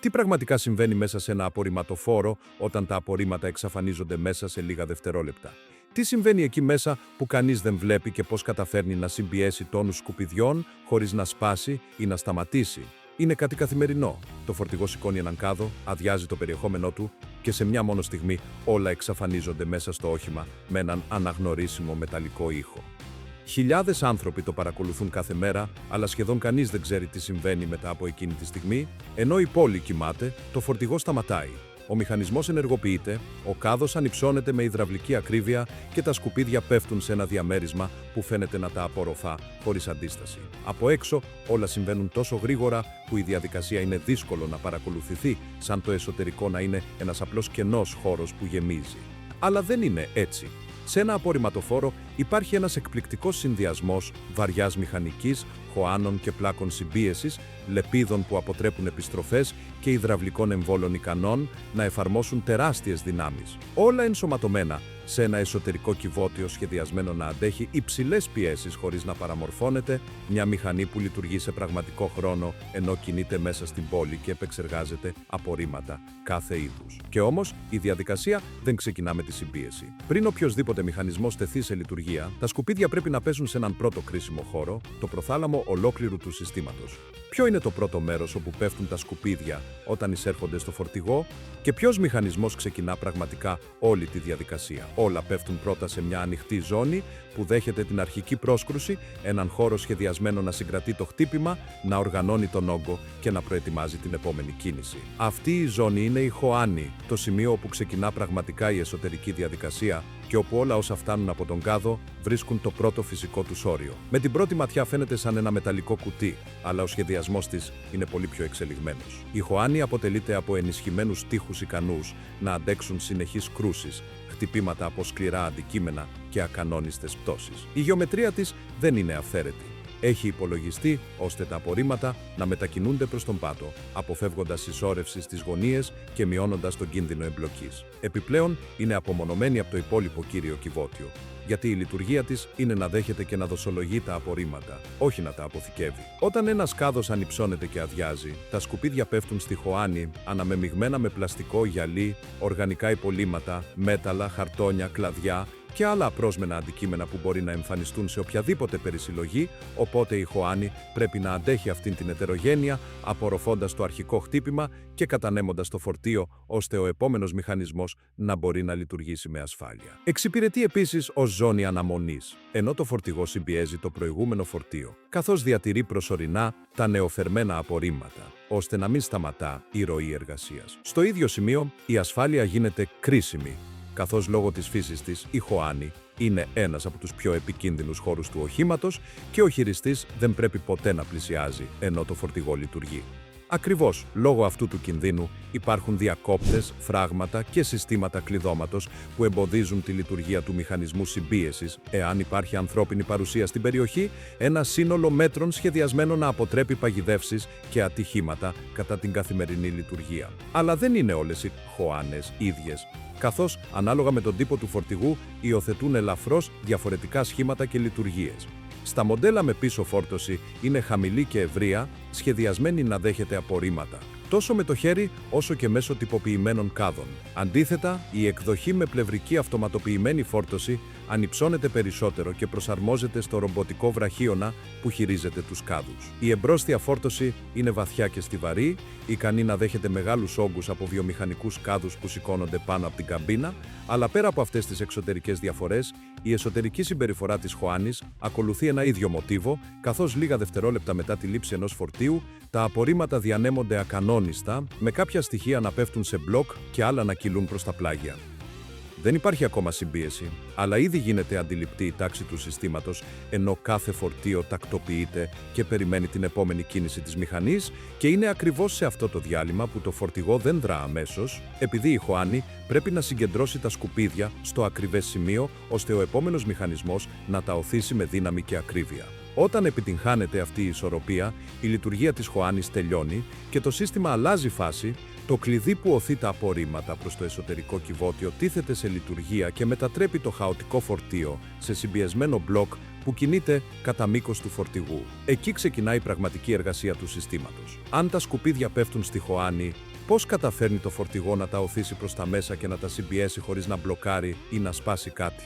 Τι πραγματικά συμβαίνει μέσα σε ένα απορριμματοφόρο όταν τα απορρίμματα εξαφανίζονται μέσα σε λίγα δευτερόλεπτα? Τι συμβαίνει εκεί μέσα που κανείς δεν βλέπει και πώς καταφέρνει να συμπιέσει τόνους σκουπιδιών χωρίς να σπάσει ή να σταματήσει? Είναι κάτι καθημερινό. Το φορτηγό σηκώνει έναν κάδο, αδειάζει το περιεχόμενό του και σε μια μόνο στιγμή όλα εξαφανίζονται μέσα στο όχημα με έναν αναγνωρίσιμο μεταλλικό ήχο. Χιλιάδες άνθρωποι το παρακολουθούν κάθε μέρα, αλλά σχεδόν κανείς δεν ξέρει τι συμβαίνει μετά από εκείνη τη στιγμή. Ενώ η πόλη κοιμάται, το φορτηγό σταματάει. Ο μηχανισμός ενεργοποιείται, ο κάδος ανυψώνεται με υδραυλική ακρίβεια και τα σκουπίδια πέφτουν σε ένα διαμέρισμα που φαίνεται να τα απορροφά χωρίς αντίσταση. Από έξω όλα συμβαίνουν τόσο γρήγορα που η διαδικασία είναι δύσκολο να παρακολουθηθεί, σαν το εσωτερικό να είναι ένας απλός κενός χώρος που γεμίζει. Αλλά δεν είναι έτσι. Σε ένα απορριμματοφόρο υπάρχει ένας εκπληκτικός συνδυασμός βαριάς μηχανικής, χωάνων και πλάκων συμπίεσης, λεπίδων που αποτρέπουν επιστροφές και υδραυλικών εμβόλων ικανών να εφαρμόσουν τεράστιες δυνάμεις. Όλα ενσωματωμένα σε ένα εσωτερικό κυβότιο σχεδιασμένο να αντέχει υψηλές πιέσεις χωρίς να παραμορφώνεται, μια μηχανή που λειτουργεί σε πραγματικό χρόνο ενώ κινείται μέσα στην πόλη και επεξεργάζεται απορρίμματα κάθε είδους. Και όμως η διαδικασία δεν ξεκινά με τη συμπίεση. Πριν οποιοσδήποτε μηχανισμός τεθεί σε λειτουργία, τα σκουπίδια πρέπει να πέσουν σε έναν πρώτο κρίσιμο χώρο, το προθάλαμο ολόκληρου του συστήματος. Ποιο είναι το πρώτο μέρος όπου πέφτουν τα σκουπίδια όταν εισέρχονται στο φορτηγό και ποιος μηχανισμός ξεκινά πραγματικά όλη τη διαδικασία? Όλα πέφτουν πρώτα σε μια ανοιχτή ζώνη που δέχεται την αρχική πρόσκρουση, έναν χώρο σχεδιασμένο να συγκρατεί το χτύπημα, να οργανώνει τον όγκο και να προετοιμάζει την επόμενη κίνηση. Αυτή η ζώνη είναι η χωάνη, το σημείο όπου ξεκινά πραγματικά η εσωτερική διαδικασία και όπου όλα όσα φτάνουν από τον κάδο βρίσκουν το πρώτο φυσικό τους όριο. Με την πρώτη ματιά φαίνεται σαν ένα μεταλλικό κουτί, αλλά ο σχεδιασμός της είναι πολύ πιο εξελιγμένος. Η χωάνη αποτελείται από ενισχυμένους τοίχους ικανούς να αντέξουν συνεχείς κρούσεις, χτυπήματα από σκληρά αντικείμενα και ακανόνιστες πτώσεις. Η γεωμετρία της δεν είναι αυθαίρετη. Έχει υπολογιστεί ώστε τα απορρίμματα να μετακινούνται προς τον πάτο, αποφεύγοντας συσσόρευση στις γωνίες και μειώνοντας τον κίνδυνο εμπλοκής. Επιπλέον, είναι απομονωμένη από το υπόλοιπο κύριο κυβότιο, γιατί η λειτουργία της είναι να δέχεται και να δοσολογεί τα απορρίμματα, όχι να τα αποθηκεύει. Όταν ένας κάδος ανυψώνεται και αδειάζει, τα σκουπίδια πέφτουν στη χωάνη, αναμεμειγμένα με πλαστικό, γυαλί, οργανικά υπολείμματα, μέταλλα, χαρτόνια, κλαδιά και άλλα απρόσμενα αντικείμενα που μπορεί να εμφανιστούν σε οποιαδήποτε περισυλλογή, οπότε η χωάνη πρέπει να αντέχει αυτήν την ετερογένεια, απορροφώντας το αρχικό χτύπημα και κατανέμοντας το φορτίο, ώστε ο επόμενος μηχανισμός να μπορεί να λειτουργήσει με ασφάλεια. Εξυπηρετεί επίσης ως ζώνη αναμονής, ενώ το φορτηγό συμπιέζει το προηγούμενο φορτίο, καθώς διατηρεί προσωρινά τα νεοφερμένα απορρίμματα, ώστε να μην σταματά η ροή εργασίας. Στο ίδιο σημείο, η ασφάλεια γίνεται κρίσιμη, καθώς λόγω της φύσης της η χωάνη είναι ένας από τους πιο επικίνδυνους χώρους του οχήματος και ο χειριστής δεν πρέπει ποτέ να πλησιάζει ενώ το φορτηγό λειτουργεί. Ακριβώς λόγω αυτού του κινδύνου υπάρχουν διακόπτες, φράγματα και συστήματα κλειδώματος που εμποδίζουν τη λειτουργία του μηχανισμού συμπίεσης εάν υπάρχει ανθρώπινη παρουσία στην περιοχή, ένα σύνολο μέτρων σχεδιασμένο να αποτρέπει παγιδεύσεις και ατυχήματα κατά την καθημερινή λειτουργία. Αλλά δεν είναι όλες οι χωάνες ίδιες, καθώς ανάλογα με τον τύπο του φορτηγού υιοθετούν ελαφρώς διαφορετικά σχήματα και λειτουργίες. Στα μοντέλα με πίσω φόρτωση είναι χαμηλή και ευρεία, σχεδιασμένη να δέχεται απορρίμματα, τόσο με το χέρι όσο και μέσω τυποποιημένων κάδων. Αντίθετα, η εκδοχή με πλευρική αυτοματοποιημένη φόρτωση ανυψώνεται περισσότερο και προσαρμόζεται στο ρομποτικό βραχίωνα που χειρίζεται τους κάδους. Η εμπρόστια φόρτωση είναι βαθιά και στιβαρή, ικανή να δέχεται μεγάλους όγκους από βιομηχανικούς κάδους που σηκώνονται πάνω από την καμπίνα, αλλά πέρα από αυτές τις εξωτερικές διαφορές, η εσωτερική συμπεριφορά της χωάνης ακολουθεί ένα ίδιο μοτίβο, καθώς λίγα δευτερόλεπτα μετά τη λήψη ενός φορτίου, τα απορρίμματα διανέμονται ακανόνιστα, με κάποια στοιχεία να πέφτουν σε μπλοκ και άλλα να κυλούν προς τα πλάγια. Δεν υπάρχει ακόμα συμπίεση, αλλά ήδη γίνεται αντιληπτή η τάξη του συστήματος, ενώ κάθε φορτίο τακτοποιείται και περιμένει την επόμενη κίνηση της μηχανής και είναι ακριβώς σε αυτό το διάλειμμα που το φορτηγό δεν δρά αμέσως, επειδή η χωάνη πρέπει να συγκεντρώσει τα σκουπίδια στο ακριβές σημείο, ώστε ο επόμενος μηχανισμός να τα οθήσει με δύναμη και ακρίβεια. Όταν επιτυγχάνεται αυτή η ισορροπία, η λειτουργία της χωάνης τελειώνει και το σύστημα αλλάζει φάση, το κλειδί που οθεί τα απορρίμματα προς το εσωτερικό κυβότιο τίθεται σε λειτουργία και μετατρέπει το χαοτικό φορτίο σε συμπιεσμένο μπλοκ που κινείται κατά μήκος του φορτηγού. Εκεί ξεκινάει η πραγματική εργασία του συστήματος. Αν τα σκουπίδια πέφτουν στη χωάνη, Πώς καταφέρνει το φορτηγό να τα οθήσει προς τα μέσα και να τα συμπιέσει χωρίς να μπλοκάρει ή να σπάσει κάτι?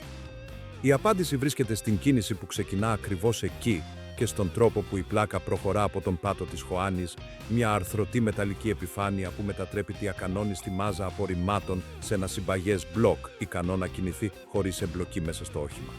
Η απάντηση βρίσκεται στην κίνηση που ξεκινά ακριβώς εκεί και στον τρόπο που η πλάκα προχωρά από τον πάτο της χωάνης, μια αρθρωτή μεταλλική επιφάνεια που μετατρέπει τη ακανόνιστη μάζα απορριμμάτων σε ένα συμπαγές μπλοκ, ικανό να κινηθεί χωρίς εμπλοκή μέσα στο όχημα.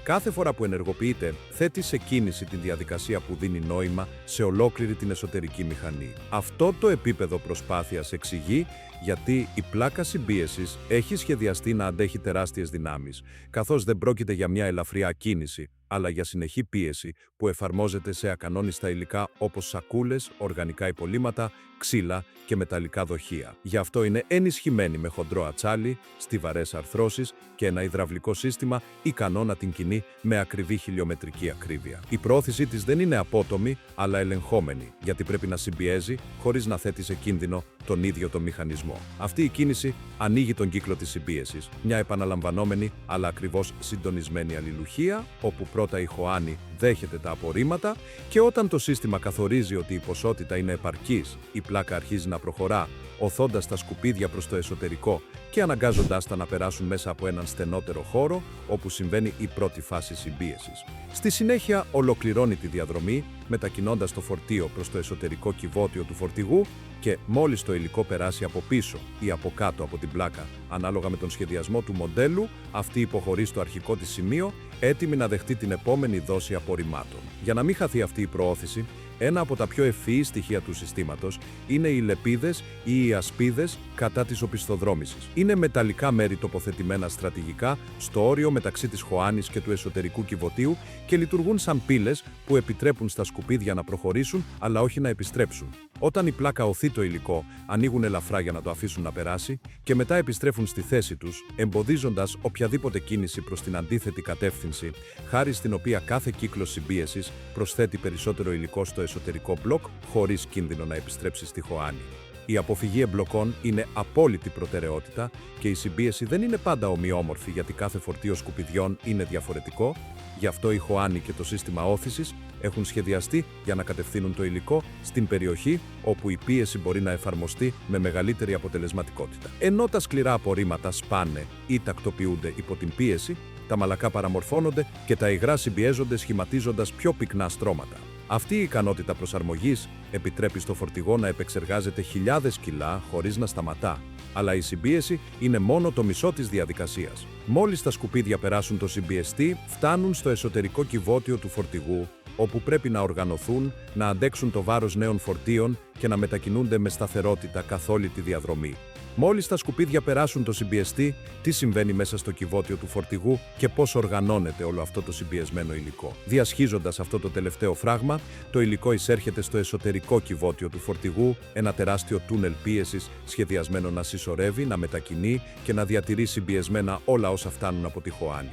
Κάθε φορά που ενεργοποιείται, θέτει σε κίνηση την διαδικασία που δίνει νόημα σε ολόκληρη την εσωτερική μηχανή. Αυτό το επίπεδο προσπάθειας εξηγεί γιατί η πλάκα συμπίεσης έχει σχεδιαστεί να αντέχει τεράστιες δυνάμεις, καθώς δεν πρόκειται για μια ελαφριά κίνηση, αλλά για συνεχή πίεση που εφαρμόζεται σε ακανόνιστα υλικά όπως σακούλες, οργανικά υπολείμματα, ξύλα και μεταλλικά δοχεία. Γι' αυτό είναι ενισχυμένη με χοντρό ατσάλι, στιβαρές αρθρώσεις και ένα υδραυλικό σύστημα ικανό να την κινεί με ακριβή χιλιομετρική ακρίβεια. Η προώθησή της δεν είναι απότομη, αλλά ελεγχόμενη, γιατί πρέπει να συμπιέζει χωρίς να θέτει σε κίνδυνο τον ίδιο τον μηχανισμό. Αυτή η κίνηση ανοίγει τον κύκλο της συμπίεσης, μια επαναλαμβανόμενη αλλά ακριβώς συντονισμένη αλληλουχία, όπου πρώτα η χωάνη δέχεται τα απορρίμματα και όταν το σύστημα καθορίζει ότι η ποσότητα είναι επαρκής, η πλάκα αρχίζει να προχωρά, οθώντας τα σκουπίδια προς το εσωτερικό και αναγκάζοντάς τα να περάσουν μέσα από έναν στενότερο χώρο, όπου συμβαίνει η πρώτη φάση συμπίεσης. Στη συνέχεια ολοκληρώνει τη διαδρομή, μετακινώντας το φορτίο προς το εσωτερικό κυβότιο του φορτηγού και μόλις το υλικό περάσει από πίσω ή από κάτω από την πλάκα, ανάλογα με τον σχεδιασμό του μοντέλου, αυτή υποχωρεί στο αρχικό της σημείο, έτοιμη να δεχτεί την επόμενη δόση απορριμμάτων. Για να μην χαθεί αυτή η προώθηση, ένα από τα πιο ευφυή στοιχεία του συστήματος είναι οι λεπίδες ή οι ασπίδες κατά της οπισθοδρόμησης. Είναι μεταλλικά μέρη τοποθετημένα στρατηγικά στο όριο μεταξύ της χωάνης και του εσωτερικού κυβωτίου και λειτουργούν σαν πύλες που επιτρέπουν στα σκουπίδια να προχωρήσουν αλλά όχι να επιστρέψουν. Όταν η πλάκα οθεί το υλικό, ανοίγουν ελαφρά για να το αφήσουν να περάσει και μετά επιστρέφουν στη θέση τους, εμποδίζοντας οποιαδήποτε κίνηση προς την αντίθετη κατεύθυνση, χάρη στην οποία κάθε κύκλος συμπίεσης προσθέτει περισσότερο υλικό στο εσωτερικό μπλοκ χωρίς κίνδυνο να επιστρέψει στη χωάνη. Η αποφυγή εμπλοκών είναι απόλυτη προτεραιότητα και η συμπίεση δεν είναι πάντα ομοιόμορφη γιατί κάθε φορτίο σκουπιδιών είναι διαφορετικό, γι' αυτό η χωάνη και το σύστημα όθησης έχουν σχεδιαστεί για να κατευθύνουν το υλικό στην περιοχή όπου η πίεση μπορεί να εφαρμοστεί με μεγαλύτερη αποτελεσματικότητα. Ενώ τα σκληρά απορρίμματα σπάνε ή τακτοποιούνται υπό την πίεση, τα μαλακά παραμορφώνονται και τα υγρά συμπιέζονται σχηματίζοντας πιο πυκνά στρώματα. Αυτή η ικανότητα προσαρμογής επιτρέπει στο φορτηγό να επεξεργάζεται χιλιάδες κιλά χωρίς να σταματά, αλλά η συμπίεση είναι μόνο το μισό της διαδικασίας. Μόλις τα σκουπίδια περάσουν το συμπιεστή, φτάνουν στο εσωτερικό κυβότιο του φορτηγού, όπου πρέπει να οργανωθούν, να αντέξουν το βάρος νέων φορτίων και να μετακινούνται με σταθερότητα καθ' όλη τη διαδρομή. Μόλις τα σκουπίδια περάσουν το συμπιεστή, τι συμβαίνει μέσα στο κυβότιο του φορτηγού και πώς οργανώνεται όλο αυτό το συμπιεσμένο υλικό. Διασχίζοντας αυτό το τελευταίο φράγμα, το υλικό εισέρχεται στο εσωτερικό κυβότιο του φορτηγού, ένα τεράστιο τούνελ πίεσης σχεδιασμένο να συσσωρεύει, να μετακινεί και να διατηρεί συμπιεσμένα όλα όσα φτάνουν από τη χωάνη.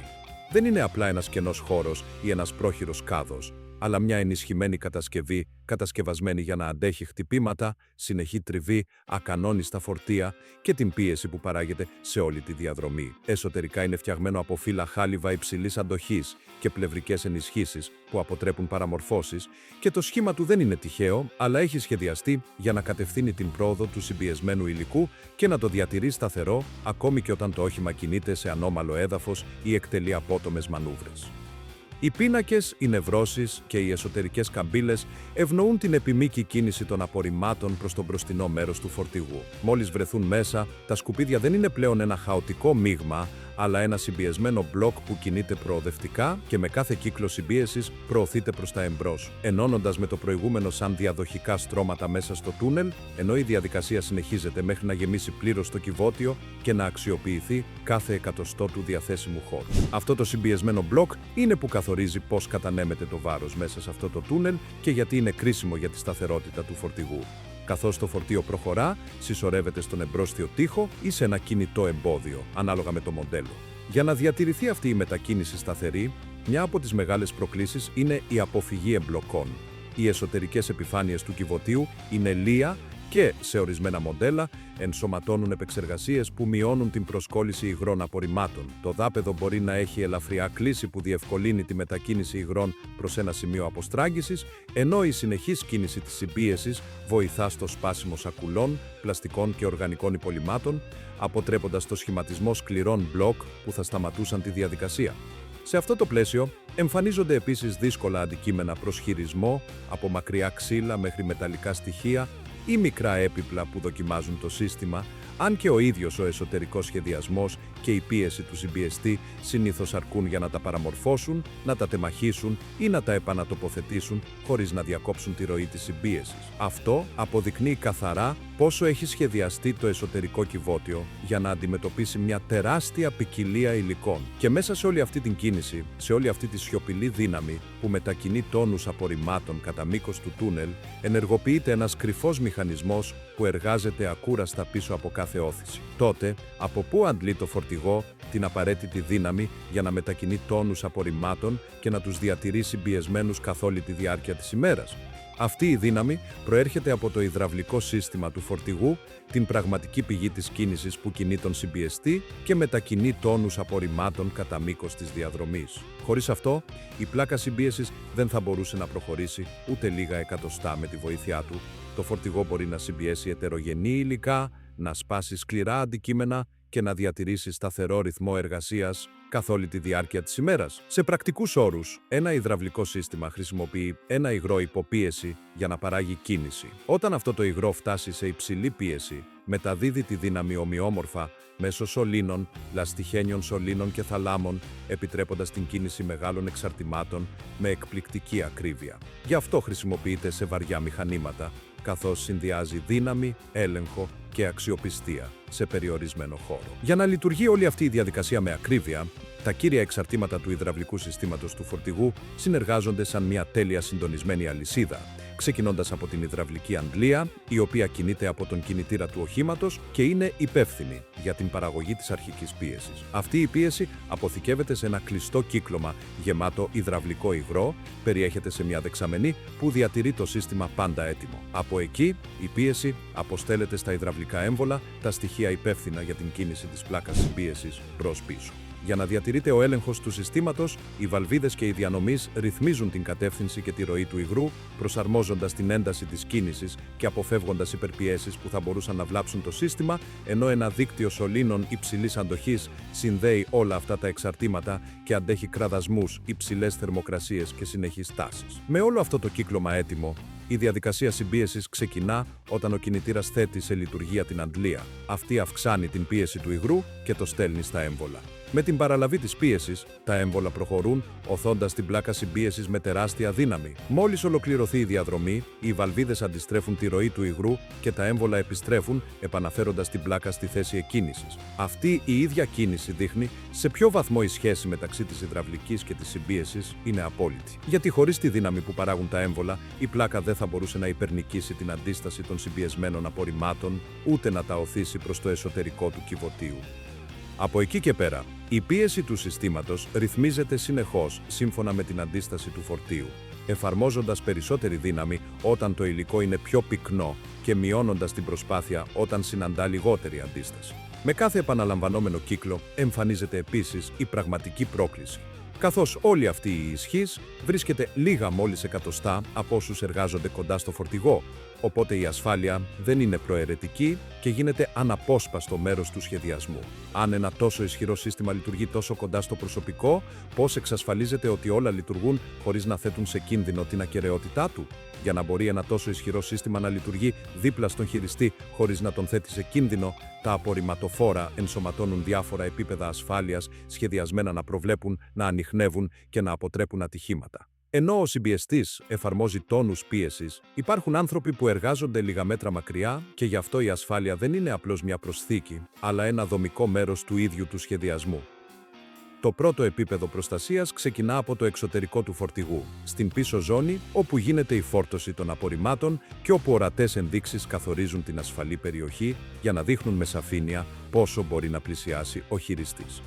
Δεν είναι απλά ένας κενός χώρος ή ένας πρόχειρος κάδος, αλλά μια ενισχυμένη κατασκευή, κατασκευασμένη για να αντέχει χτυπήματα, συνεχή τριβή, ακανόνιστα φορτία και την πίεση που παράγεται σε όλη τη διαδρομή. Εσωτερικά είναι φτιαγμένο από φύλλα χάλιβα υψηλής αντοχής και πλευρικές ενισχύσεις που αποτρέπουν παραμορφώσεις και το σχήμα του δεν είναι τυχαίο, αλλά έχει σχεδιαστεί για να κατευθύνει την πρόοδο του συμπιεσμένου υλικού και να το διατηρεί σταθερό ακόμη και όταν το όχημα κινείται σε ανώμαλο έδαφος ή εκτελεί απότομες μανούβρες. Οι πίνακες, οι νευρώσεις και οι εσωτερικές καμπύλες ευνοούν την επιμήκη κίνηση των απορριμμάτων προς το μπροστινό μέρος του φορτηγού. Μόλις βρεθούν μέσα, τα σκουπίδια δεν είναι πλέον ένα χαοτικό μείγμα, αλλά ένα συμπιεσμένο μπλοκ που κινείται προοδευτικά και με κάθε κύκλο συμπίεσης προωθείται προς τα εμπρός, ενώνοντας με το προηγούμενο σαν διαδοχικά στρώματα μέσα στο τούνελ, ενώ η διαδικασία συνεχίζεται μέχρι να γεμίσει πλήρως το κυβότιο και να αξιοποιηθεί κάθε εκατοστό του διαθέσιμου χώρου. Αυτό το συμπιεσμένο μπλοκ είναι που καθορίζει πώς κατανέμεται το βάρος μέσα σε αυτό το τούνελ και γιατί είναι κρίσιμο για τη σταθερότητα του φορτηγού. Καθώς το φορτίο προχωρά, συσσωρεύεται στον εμπρόστιο τοίχο ή σε ένα κινητό εμπόδιο, ανάλογα με το μοντέλο. Για να διατηρηθεί αυτή η μετακίνηση σταθερή, μια από τις μεγάλες προκλήσεις είναι η αποφυγή εμπλοκών. Οι εσωτερικές επιφάνειες του κυβωτίου είναι λία και, σε ορισμένα μοντέλα, ενσωματώνουν επεξεργασίες που μειώνουν την προσκόλληση υγρών απορριμμάτων. Το δάπεδο μπορεί να έχει ελαφριά κλίση που διευκολύνει τη μετακίνηση υγρών προς ένα σημείο αποστράγγισης, ενώ η συνεχής κίνηση της συμπίεσης βοηθά στο σπάσιμο σακουλών, πλαστικών και οργανικών υπολειμμάτων, αποτρέποντας το σχηματισμό σκληρών μπλοκ που θα σταματούσαν τη διαδικασία. Σε αυτό το πλαίσιο, εμφανίζονται επίσης δύσκολα αντικείμενα προς χειρισμό, από μακριά ξύλα μέχρι μεταλλικά στοιχεία ή μικρά έπιπλα που δοκιμάζουν το σύστημα, αν και ο ίδιος ο εσωτερικός σχεδιασμός και η πίεση του συμπιεστή συνήθως αρκούν για να τα παραμορφώσουν, να τα τεμαχίσουν ή να τα επανατοποθετήσουν χωρίς να διακόψουν τη ροή της συμπίεσης. Αυτό αποδεικνύει καθαρά πόσο έχει σχεδιαστεί το εσωτερικό κυβότιο για να αντιμετωπίσει μια τεράστια ποικιλία υλικών. Και μέσα σε όλη αυτή την κίνηση, σε όλη αυτή τη σιωπηλή δύναμη που μετακινεί τόνους απορριμμάτων κατά μήκος του τούνελ, ενεργοποιείται ένας κρυφός μηχανισμός που εργάζεται ακούραστα πίσω από κάθε όθηση. Τότε, από πού αντλεί το φορτηγό την απαραίτητη δύναμη για να μετακινεί τόνους απορριμμάτων και να τους διατηρεί συμπιεσμένους καθ' όλη τη διάρκεια της ημέρας? Αυτή η δύναμη προέρχεται από το υδραυλικό σύστημα του φορτηγού, την πραγματική πηγή της κίνησης που κινεί τον συμπιεστή και μετακινεί τόνους απορριμμάτων κατά μήκος της διαδρομής. Χωρίς αυτό, η πλάκα συμπίεσης δεν θα μπορούσε να προχωρήσει ούτε λίγα εκατοστά με τη βοήθειά του. Το φορτηγό μπορεί να συμπιέσει ετερογενή υλικά, να σπάσει σκληρά αντικείμενα και να διατηρήσει σταθερό ρυθμό εργασίας καθ' όλη τη διάρκεια της ημέρας. Σε πρακτικούς όρους, ένα υδραυλικό σύστημα χρησιμοποιεί ένα υγρό υποπίεση για να παράγει κίνηση. Όταν αυτό το υγρό φτάσει σε υψηλή πίεση, μεταδίδει τη δύναμη ομοιόμορφα μέσω σωλήνων, λαστιχένιων σωλήνων και θαλάμων, επιτρέποντας την κίνηση μεγάλων εξαρτημάτων με εκπληκτική ακρίβεια. Γι' αυτό χρησιμοποιείται σε βαριά μηχανήματα, καθώς συνδυάζει δύναμη, έλεγχο και αξιοπιστία σε περιορισμένο χώρο. Για να λειτουργεί όλη αυτή η διαδικασία με ακρίβεια, τα κύρια εξαρτήματα του υδραυλικού συστήματος του φορτηγού συνεργάζονται σαν μια τέλεια συντονισμένη αλυσίδα, ξεκινώντας από την υδραυλική αντλία, η οποία κινείται από τον κινητήρα του οχήματος και είναι υπεύθυνη για την παραγωγή της αρχικής πίεσης. Αυτή η πίεση αποθηκεύεται σε ένα κλειστό κύκλωμα γεμάτο υδραυλικό υγρό, περιέχεται σε μια δεξαμενή που διατηρεί το σύστημα πάντα έτοιμο. Από εκεί, η πίεση αποστέλλεται στα υδραυλικά έμβολα, τα στοιχεία υπεύθυνα για την κίνηση της πλάκας συμπίεσης προς-πίσω. Για να διατηρείται ο έλεγχος του συστήματος, οι βαλβίδες και οι διανομής ρυθμίζουν την κατεύθυνση και τη ροή του υγρού, προσαρμόζοντας την ένταση της κίνησης και αποφεύγοντας υπερπιέσεις που θα μπορούσαν να βλάψουν το σύστημα, ενώ ένα δίκτυο σωλήνων υψηλής αντοχής συνδέει όλα αυτά τα εξαρτήματα και αντέχει κραδασμούς, υψηλές θερμοκρασίες και συνεχείς τάσεις. Με όλο αυτό το κύκλωμα έτοιμο, η διαδικασία συμπίεσης ξεκινά όταν ο κινητήρας θέτει σε λειτουργία την αντλία. Αυτή αυξάνει την πίεση του υγρού και το στέλνει στα έμβολα. Με την παραλαβή της πίεσης, τα έμβολα προχωρούν, οθώντας την πλάκα συμπίεσης με τεράστια δύναμη. Μόλις ολοκληρωθεί η διαδρομή, οι βαλβίδες αντιστρέφουν τη ροή του υγρού και τα έμβολα επιστρέφουν, επαναφέροντας την πλάκα στη θέση εκκίνησης. Αυτή η ίδια κίνηση δείχνει σε ποιο βαθμό η σχέση μεταξύ της υδραυλικής και της συμπίεσης είναι απόλυτη. Γιατί χωρίς τη δύναμη που παράγουν τα έμβολα, η πλάκα δεν θα μπορούσε να υπερνικήσει την αντίσταση των συμπιεσμένων απορριμμάτων, ούτε να τα οθήσει προς το εσωτερικό του κυβωτίου. Από εκεί και πέρα, η πίεση του συστήματος ρυθμίζεται συνεχώς σύμφωνα με την αντίσταση του φορτίου, εφαρμόζοντας περισσότερη δύναμη όταν το υλικό είναι πιο πυκνό και μειώνοντας την προσπάθεια όταν συναντά λιγότερη αντίσταση. Με κάθε επαναλαμβανόμενο κύκλο εμφανίζεται επίσης η πραγματική πρόκληση, καθώς όλη αυτή η ισχύς βρίσκεται λίγα μόλις εκατοστά από όσους εργάζονται κοντά στο φορτηγό, οπότε η ασφάλεια δεν είναι προαιρετική και γίνεται αναπόσπαστο μέρος του σχεδιασμού. Αν ένα τόσο ισχυρό σύστημα λειτουργεί τόσο κοντά στο προσωπικό, πώς εξασφαλίζεται ότι όλα λειτουργούν χωρίς να θέτουν σε κίνδυνο την ακεραιότητά του? Για να μπορεί ένα τόσο ισχυρό σύστημα να λειτουργεί δίπλα στον χειριστή χωρίς να τον θέτει σε κίνδυνο, τα απορριμματοφόρα ενσωματώνουν διάφορα επίπεδα ασφάλειας σχεδιασμένα να προβλέπουν, να ανιχνεύουν και να αποτρέπουν ατυχήματα. Ενώ ο συμπιεστής εφαρμόζει τόνους πίεσης, υπάρχουν άνθρωποι που εργάζονται λίγα μέτρα μακριά και γι' αυτό η ασφάλεια δεν είναι απλώς μια προσθήκη, αλλά ένα δομικό μέρος του ίδιου του σχεδιασμού. Το πρώτο επίπεδο προστασίας ξεκινά από το εξωτερικό του φορτηγού, στην πίσω ζώνη όπου γίνεται η φόρτωση των απορριμμάτων και όπου ορατές ενδείξεις καθορίζουν την ασφαλή περιοχή για να δείχνουν με σαφήνεια πόσο μπορεί να πλησιάσει ο χειριστής.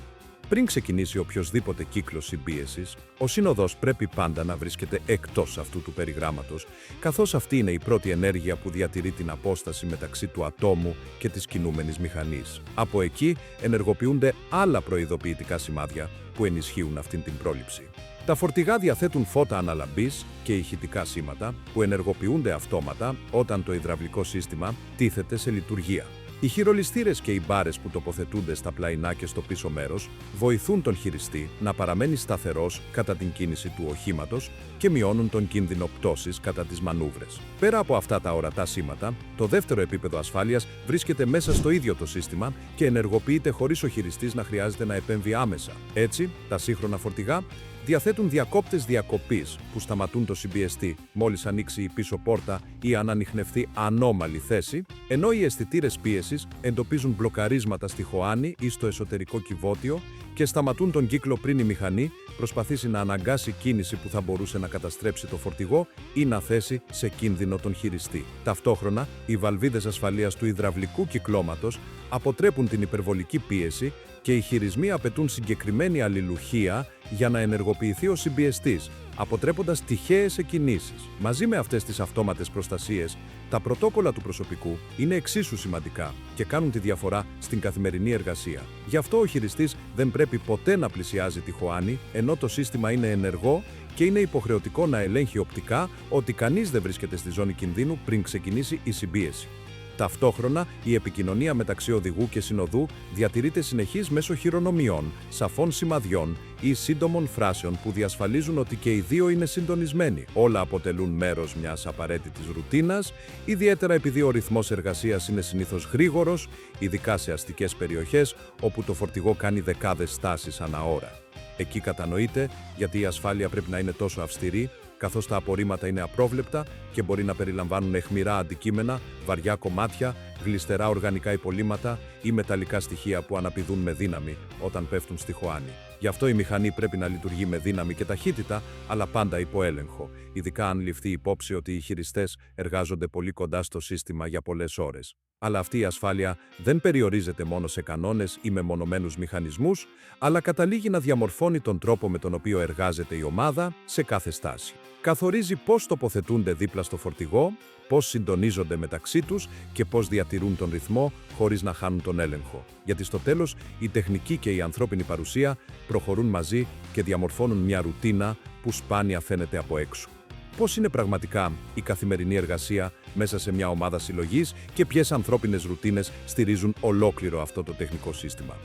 Πριν ξεκινήσει οποιοσδήποτε κύκλος συμπίεσης, ο σύνοδος πρέπει πάντα να βρίσκεται εκτός αυτού του περιγράμματος, καθώς αυτή είναι η πρώτη ενέργεια που διατηρεί την απόσταση μεταξύ του ατόμου και της κινούμενης μηχανής. Από εκεί ενεργοποιούνται άλλα προειδοποιητικά σημάδια που ενισχύουν αυτήν την πρόληψη. Τα φορτηγά διαθέτουν φώτα αναλαμπής και ηχητικά σήματα που ενεργοποιούνται αυτόματα όταν το υδραυλικό σύστημα τίθεται σε λειτουργία. Οι χειρολιστήρες και οι μπάρες που τοποθετούνται στα πλαϊνά και στο πίσω μέρος βοηθούν τον χειριστή να παραμένει σταθερός κατά την κίνηση του οχήματος και μειώνουν τον κίνδυνο πτώσης κατά τις μανούβρες. Πέρα από αυτά τα ορατά σήματα, το δεύτερο επίπεδο ασφάλειας βρίσκεται μέσα στο ίδιο το σύστημα και ενεργοποιείται χωρίς ο χειριστής να χρειάζεται να επέμβει άμεσα. Έτσι, τα σύγχρονα φορτηγά διαθέτουν διακόπτες διακοπής που σταματούν το συμπιεστή μόλις ανοίξει η πίσω πόρτα ή αν ανιχνευθεί ανώμαλη θέση, ενώ οι αισθητήρες πίεσης εντοπίζουν μπλοκαρίσματα στη χωάνη ή στο εσωτερικό κυβότιο και σταματούν τον κύκλο πριν η μηχανή προσπαθήσει να αναγκάσει κίνηση που θα μπορούσε να καταστρέψει το φορτηγό ή να θέσει σε κίνδυνο τον χειριστή. Ταυτόχρονα, οι βαλβίδες ασφαλείας του υδραυλικού κυκλώματος αποτρέπουν την υπερβολική πίεση και οι χειρισμοί απαιτούν συγκεκριμένη αλληλουχία για να ενεργοποιηθεί ο συμπιεστής, αποτρέποντας τυχαίες εκκινήσεις. Μαζί με αυτές τις αυτόματες προστασίες, τα πρωτόκολλα του προσωπικού είναι εξίσου σημαντικά και κάνουν τη διαφορά στην καθημερινή εργασία. Γι' αυτό ο χειριστής δεν πρέπει ποτέ να πλησιάζει τη χωάνη, ενώ το σύστημα είναι ενεργό και είναι υποχρεωτικό να ελέγχει οπτικά ότι κανείς δεν βρίσκεται στη ζώνη κινδύνου πριν ξεκινήσει η συμπίεση. Ταυτόχρονα, η επικοινωνία μεταξύ οδηγού και συνοδού διατηρείται συνεχής μέσω χειρονομιών, σαφών σημαδιών ή σύντομων φράσεων που διασφαλίζουν ότι και οι δύο είναι συντονισμένοι. Όλα αποτελούν μέρος μιας απαραίτητης ρουτίνας, ιδιαίτερα επειδή ο ρυθμός εργασίας είναι συνήθως γρήγορος, ειδικά σε αστικές περιοχές όπου το φορτηγό κάνει δεκάδες στάσεις ανά ώρα. Εκεί κατανοείται γιατί η ασφάλεια πρέπει να είναι τόσο αυστηρή, καθώς τα απορρίμματα είναι απρόβλεπτα και μπορεί να περιλαμβάνουν αιχμηρά αντικείμενα, βαριά κομμάτια, γλιστερά οργανικά υπολείμματα ή μεταλλικά στοιχεία που αναπηδούν με δύναμη όταν πέφτουν στη χωάνη. Γι' αυτό η μηχανή πρέπει να λειτουργεί με δύναμη και ταχύτητα, αλλά πάντα υπό έλεγχο, ειδικά αν ληφθεί υπόψη ότι οι χειριστές εργάζονται πολύ κοντά στο σύστημα για πολλές ώρες. Αλλά αυτή η ασφάλεια δεν περιορίζεται μόνο σε κανόνες ή μεμονωμένους μηχανισμούς, αλλά καταλήγει να διαμορφώνει τον τρόπο με τον οποίο εργάζεται η ομάδα σε κάθε στάση. Καθορίζει πώς τοποθετούνται δίπλα στο φορτηγό, πώς συντονίζονται μεταξύ τους και πώς διατηρούν τον ρυθμό χωρίς να χάνουν τον έλεγχο. Γιατί στο τέλος, η τεχνική και η ανθρώπινη παρουσία προχωρούν μαζί και διαμορφώνουν μια ρουτίνα που σπάνια φαίνεται από έξω. Πώς είναι πραγματικά η καθημερινή εργασία μέσα σε μια ομάδα συλλογής και ποιες ανθρώπινες ρουτίνες στηρίζουν ολόκληρο αυτό το τεχνικό σύστημα.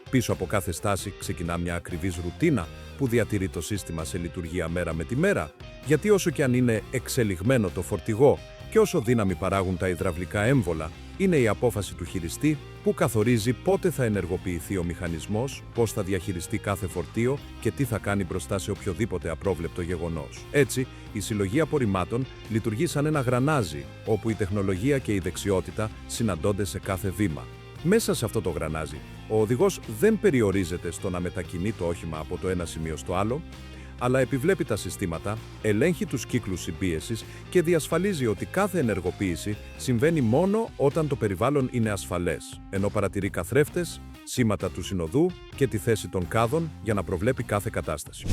Πίσω από κάθε στάση ξεκινά μια ακριβής ρουτίνα που διατηρεί το σύστημα σε λειτουργία μέρα με τη μέρα, γιατί όσο και αν είναι εξελιγμένο το φορτηγό και όσο δύναμη παράγουν τα υδραυλικά έμβολα, είναι η απόφαση του χειριστή που καθορίζει πότε θα ενεργοποιηθεί ο μηχανισμός, πώς θα διαχειριστεί κάθε φορτίο και τι θα κάνει μπροστά σε οποιοδήποτε απρόβλεπτο γεγονός. Έτσι, η συλλογή απορριμμάτων λειτουργεί σαν ένα γρανάζι, όπου η τεχνολογία και η δεξιότητα συναντώνται σε κάθε βήμα. Μέσα σε αυτό το γρανάζι, ο οδηγός δεν περιορίζεται στο να μετακινεί το όχημα από το ένα σημείο στο άλλο, αλλά επιβλέπει τα συστήματα, ελέγχει τους κύκλους συμπίεσης και διασφαλίζει ότι κάθε ενεργοποίηση συμβαίνει μόνο όταν το περιβάλλον είναι ασφαλές, ενώ παρατηρεί καθρέφτες, σήματα του συνοδού και τη θέση των κάδων για να προβλέπει κάθε κατάσταση.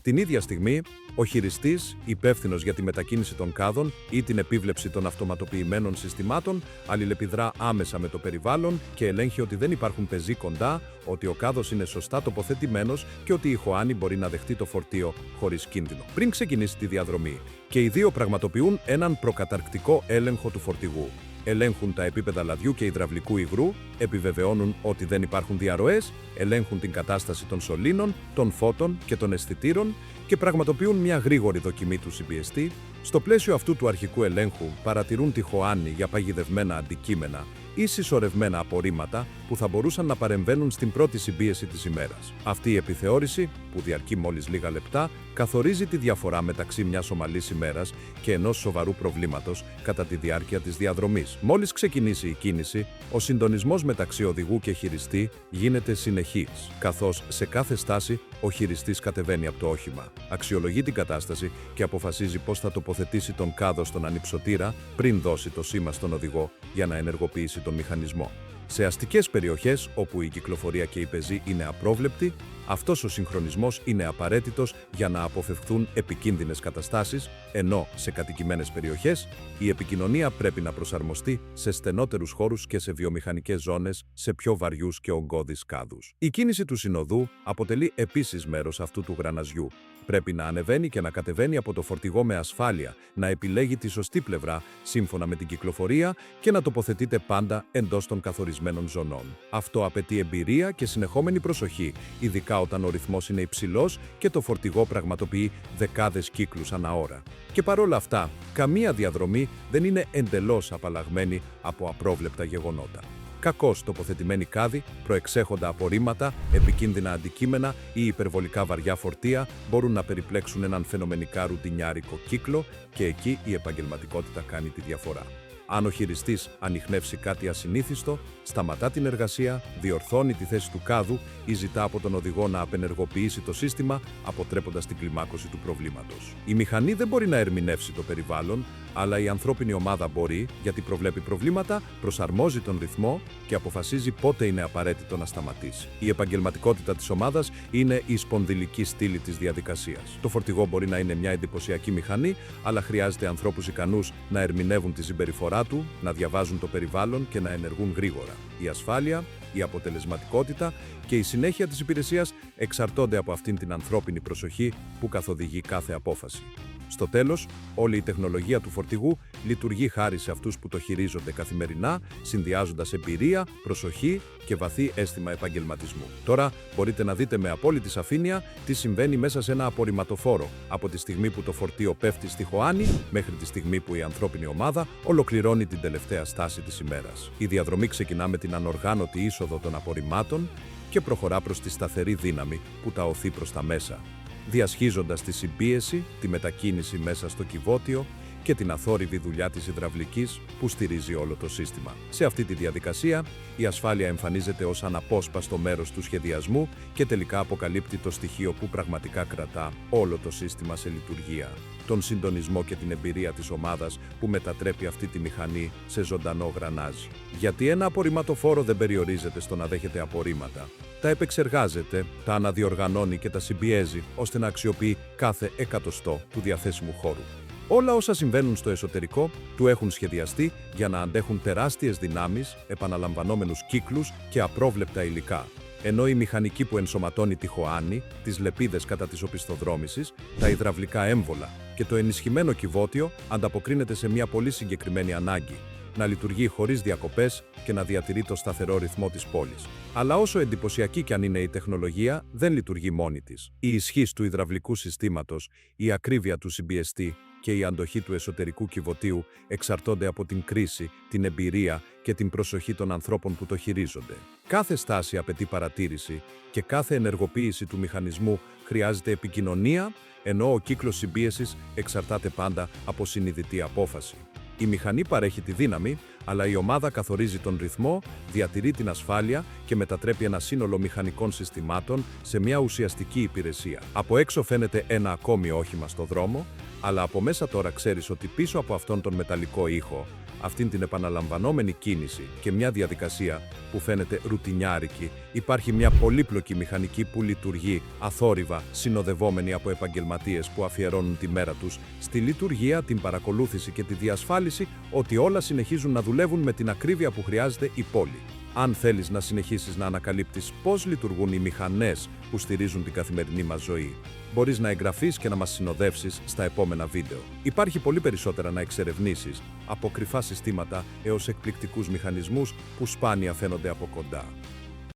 Την ίδια στιγμή, ο χειριστής, υπεύθυνος για τη μετακίνηση των κάδων ή την επίβλεψη των αυτοματοποιημένων συστημάτων, αλληλεπιδρά άμεσα με το περιβάλλον και ελέγχει ότι δεν υπάρχουν πεζοί κοντά, ότι ο κάδος είναι σωστά τοποθετημένος και ότι η χωάνη μπορεί να δεχτεί το φορτίο χωρίς κίνδυνο. Πριν ξεκινήσει τη διαδρομή, και οι δύο πραγματοποιούν έναν προκαταρκτικό έλεγχο του φορτηγού. Ελέγχουν τα επίπεδα λαδιού και υδραυλικού υγρού, επιβεβαιώνουν ότι δεν υπάρχουν διαρροές, ελέγχουν την κατάσταση των σωλήνων, των φώτων και των αισθητήρων και πραγματοποιούν μια γρήγορη δοκιμή του συμπιεστή. Στο πλαίσιο αυτού του αρχικού ελέγχου παρατηρούν τη χωάνη για παγιδευμένα αντικείμενα ή συσσωρευμένα απορρίμματα που θα μπορούσαν να παρεμβαίνουν στην πρώτη συμπίεση της ημέρας. Αυτή η επιθεώρηση, που διαρκεί μόλις λίγα λεπτά, καθορίζει τη διαφορά μεταξύ μιας ομαλής ημέρας και ενός σοβαρού προβλήματος κατά τη διάρκεια της διαδρομής. Μόλις ξεκινήσει η κίνηση, ο συντονισμός μεταξύ οδηγού και χειριστή γίνεται συνεχής, καθώς σε κάθε στάση ο χειριστής κατεβαίνει από το όχημα, αξιολογεί την κατάσταση και αποφασίζει πώς θα τοποθετήσει τον κάδο στον ανυψωτήρα πριν δώσει το σήμα στον οδηγό για να ενεργοποιήσει τον μηχανισμό. Σε αστικές περιοχές, όπου η κυκλοφορία και η πεζή είναι απρόβλεπτη, αυτός ο συγχρονισμός είναι απαραίτητος για να αποφευχθούν επικίνδυνες καταστάσεις, ενώ σε κατοικημένες περιοχές η επικοινωνία πρέπει να προσαρμοστεί σε στενότερους χώρους και σε βιομηχανικές ζώνες σε πιο βαριούς και ογκώδεις κάδους. Η κίνηση του συνοδού αποτελεί επίσης μέρος αυτού του γραναζιού. Πρέπει να ανεβαίνει και να κατεβαίνει από το φορτηγό με ασφάλεια, να επιλέγει τη σωστή πλευρά σύμφωνα με την κυκλοφορία και να τοποθετείται πάντα εντός των καθορισμένων ζωνών. Αυτό απαιτεί εμπειρία και συνεχόμενη προσοχή, ειδικά όταν ο ρυθμός είναι υψηλός και το φορτηγό πραγματοποιεί δεκάδες κύκλους ανά ώρα. Και παρόλα αυτά, καμία διαδρομή δεν είναι εντελώς απαλλαγμένη από απρόβλεπτα γεγονότα. Κακώς τοποθετημένοι κάδοι, προεξέχοντα απορρίμματα, επικίνδυνα αντικείμενα ή υπερβολικά βαριά φορτία μπορούν να περιπλέξουν έναν φαινομενικά ρουτινιάρικο κύκλο και εκεί η επαγγελματικότητα κάνει τη διαφορά. Αν ο χειριστής ανιχνεύσει κάτι ασυνήθιστο, σταματά την εργασία, διορθώνει τη θέση του κάδου ή ζητά από τον οδηγό να απενεργοποιήσει το σύστημα, αποτρέποντας την κλιμάκωση του προβλήματος. Η μηχανή δεν μπορεί να ερμηνεύσει το περιβάλλον, αλλά η ανθρώπινη ομάδα μπορεί, γιατί προβλέπει προβλήματα, προσαρμόζει τον ρυθμό και αποφασίζει πότε είναι απαραίτητο να σταματήσει. Η επαγγελματικότητα της ομάδας είναι η σπονδυλική στήλη της διαδικασίας. Το φορτηγό μπορεί να είναι μια εντυπωσιακή μηχανή, αλλά χρειάζεται ανθρώπους ικανούς να ερμηνεύουν τη συμπεριφορά του, να διαβάζουν το περιβάλλον και να ενεργούν γρήγορα. Η ασφάλεια, η αποτελεσματικότητα και η συνέχεια της υπηρεσίας εξαρτώνται από αυτήν την ανθρώπινη προσοχή που καθοδηγεί κάθε απόφαση. Στο τέλος, όλη η τεχνολογία του φορτηγού λειτουργεί χάρη σε αυτούς που το χειρίζονται καθημερινά, συνδυάζοντας εμπειρία, προσοχή και βαθύ αίσθημα επαγγελματισμού. Τώρα μπορείτε να δείτε με απόλυτη σαφήνεια τι συμβαίνει μέσα σε ένα απορριμματοφόρο, από τη στιγμή που το φορτίο πέφτει στη Χωάνη μέχρι τη στιγμή που η ανθρώπινη ομάδα ολοκληρώνει την τελευταία στάση της ημέρας. Η διαδρομή ξεκινά με την ανοργάνωτη είσοδο των απορριμμάτων και προχωρά προς τη σταθερή δύναμη που τα οθεί προς τα μέσα, διασχίζοντας τη συμπίεση, τη μετακίνηση μέσα στο κυβότιο και την αθόρυβη δουλειά της υδραυλικής που στηρίζει όλο το σύστημα. Σε αυτή τη διαδικασία, η ασφάλεια εμφανίζεται ως αναπόσπαστο μέρος του σχεδιασμού και τελικά αποκαλύπτει το στοιχείο που πραγματικά κρατά όλο το σύστημα σε λειτουργία. Τον συντονισμό και την εμπειρία της ομάδας που μετατρέπει αυτή τη μηχανή σε ζωντανό γρανάζι. Γιατί ένα απορριμματοφόρο δεν περιορίζεται στο να δέχεται απορρίμματα. Τα επεξεργάζεται, τα αναδιοργανώνει και τα συμπιέζει ώστε να αξιοποιεί κάθε εκατοστό του διαθέσιμου χώρου. Όλα όσα συμβαίνουν στο εσωτερικό του έχουν σχεδιαστεί για να αντέχουν τεράστιες δυνάμεις, επαναλαμβανόμενους κύκλους και απρόβλεπτα υλικά. Ενώ η μηχανική που ενσωματώνει τη Χωάνη, τις λεπίδες κατά της οπισθοδρόμησης, τα υδραυλικά έμβολα και το ενισχυμένο κυβότιο ανταποκρίνεται σε μια πολύ συγκεκριμένη ανάγκη: να λειτουργεί χωρίς διακοπές και να διατηρεί το σταθερό ρυθμό της πόλης. Αλλά όσο εντυπωσιακή κι αν είναι η τεχνολογία, δεν λειτουργεί μόνη της. Η ισχύς του υδραυλικού συστήματος, η ακρίβεια του συμπιεστή και η αντοχή του εσωτερικού κυβωτίου εξαρτώνται από την κρίση, την εμπειρία και την προσοχή των ανθρώπων που το χειρίζονται. Κάθε στάση απαιτεί παρατήρηση και κάθε ενεργοποίηση του μηχανισμού χρειάζεται επικοινωνία, ενώ ο κύκλος συμπίεσης εξαρτάται πάντα από συνειδητή απόφαση. Η μηχανή παρέχει τη δύναμη, αλλά η ομάδα καθορίζει τον ρυθμό, διατηρεί την ασφάλεια και μετατρέπει ένα σύνολο μηχανικών συστημάτων σε μια ουσιαστική υπηρεσία. Από έξω φαίνεται ένα ακόμη όχημα στο δρόμο, αλλά από μέσα τώρα ξέρεις ότι πίσω από αυτόν τον μεταλλικό ήχο, αυτήν την επαναλαμβανόμενη κίνηση και μια διαδικασία που φαίνεται ρουτινιάρικη, υπάρχει μια πολύπλοκη μηχανική που λειτουργεί αθόρυβα, συνοδευόμενη από επαγγελματίες που αφιερώνουν τη μέρα τους στη λειτουργία, την παρακολούθηση και τη διασφάλιση ότι όλα συνεχίζουν να δουλεύουν με την ακρίβεια που χρειάζεται η πόλη. Αν θέλεις να συνεχίσεις να ανακαλύπτεις πώς λειτουργούν οι μηχανές που στηρίζουν την καθημερινή μας ζωή, μπορείς να εγγραφείς και να μας συνοδεύσεις στα επόμενα βίντεο. Υπάρχει πολύ περισσότερα να εξερευνήσεις, από κρυφά συστήματα έως εκπληκτικούς μηχανισμούς που σπάνια φαίνονται από κοντά.